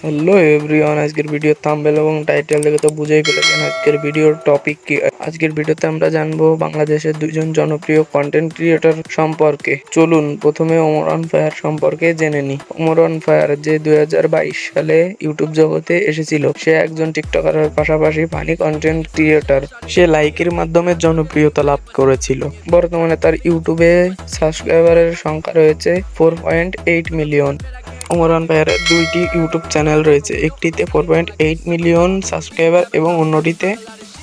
Hello everyone, আজকের video thumbnail এবং title দেখে তো বুঝেই ফেলেছেন আজকের ভিডিওর টপিক কি। আজকের ভিডিওতে আমরা জানবো বাংলাদেশের দুইজন জনপ্রিয় কন্টেন্ট ক্রিয়েটর সম্পর্কে। চলুন প্রথমে ওমর অন ফায়ার সম্পর্কে জেনে নিই। ওমর অন ফায়ার যে 2022 সালে ইউটিউব জগতে এসেছিল, সে একজন টিকটকারের পাশাপাশি ফানি কন্টেন্ট ক্রিয়েটর। সে লাইকের মাধ্যমে জনপ্রিয়তা লাভ করেছিল। বর্তমানে তার ইউটিউবে সাবস্ক্রাইবারের সংখ্যা রয়েছে 4.8 মিলিয়ন। ওমর অন ফায়ারের দুইটি ইউটিউব চ্যানেল রয়েছে, একটিতে 4.8 মিলিয়ন সাবস্ক্রাইবার এবং অন্যটিতে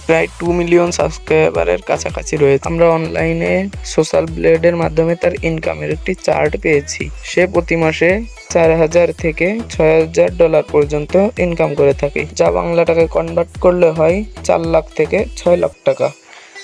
প্রায় 2 মিলিয়ন সাবস্ক্রাইবারের কাছাকাছি রয়েছে। আমরা অনলাইনে সোশ্যাল ব্লেডের মাধ্যমে তার ইনকামের একটি চার্ট পেয়েছি। সে প্রতি মাসে 4,000 থেকে $6,000 পর্যন্ত ইনকাম করে থাকে, যা বাংলা টাকায় কনভার্ট করলে হয় 4 লাখ থেকে 6 লাখ টাকা।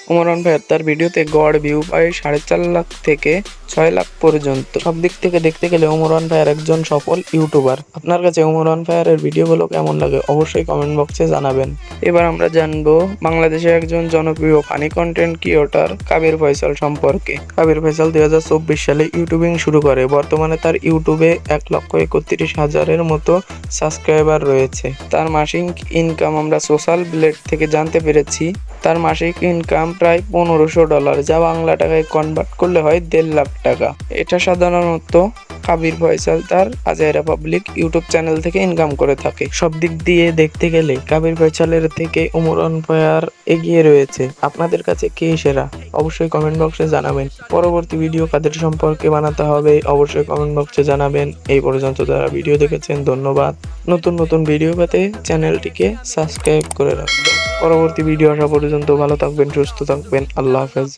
ওমর অন ফায়ার তার ভিডিওতে গড় ভিউ পায় 4.5 লাখ থেকে 6 লাখ পর্যন্ত। সব দিক থেকে দেখতে গেলে ওমর অন ফায়ার একজন সফল ইউটিউবার। আপনার কাছে ওমর অন ফায়ারের ভিডিওগুলো কেমন লাগে অবশ্যই কমেন্ট বক্সে জানাবেন। এবার আমরা জানবো বাংলাদেশের একজন জনপ্রিয় funny content creator Kabir Faisal সম্পর্কে। কাবির ফয়সাল 2024 সালে ইউটিউবিং শুরু করে। বর্তমানে তার ইউটিউবে 1,31,000-এর মতো সাবস্ক্রাইবার রয়েছে। তার মাসিক ইনকাম আমরা সোশ্যাল ব্লেড থেকে জানতে পেরেছি। তার মাসিক ইনকাম প্রায় $1,500, যা বাংলা টাকায় কনভার্ট করলে হয় 1.5 লাখ টাকা। এটা সাধারণত কাবির ফয়সাল তার আজাইরা পাবলিক ইউটিউব চ্যানেল থেকে ইনকাম করে থাকে। সব দিক দিয়ে দেখতে গেলে কাবির ফয়সালের থেকে ওমর অন ফায়ার এগিয়ে রয়েছে। আপনাদের কাছে কে সেরা অবশ্যই কমেন্ট বক্সে জানাবেন। পরবর্তী ভিডিও কাদের সম্পর্কে বানাতে হবে অবশ্যই কমেন্ট বক্সে জানাবেন। এই পর্যন্ত যারা ভিডিও দেখেছেন ধন্যবাদ। নতুন নতুন ভিডিও পেতে চ্যানেলটিকে সাবস্ক্রাইব করে রাখবেন। পরবর্তী ভিডিও আসা পর্যন্ত ভালো থাকবেন, সুস্থ থাকবেন। আল্লাহ হাফেজ।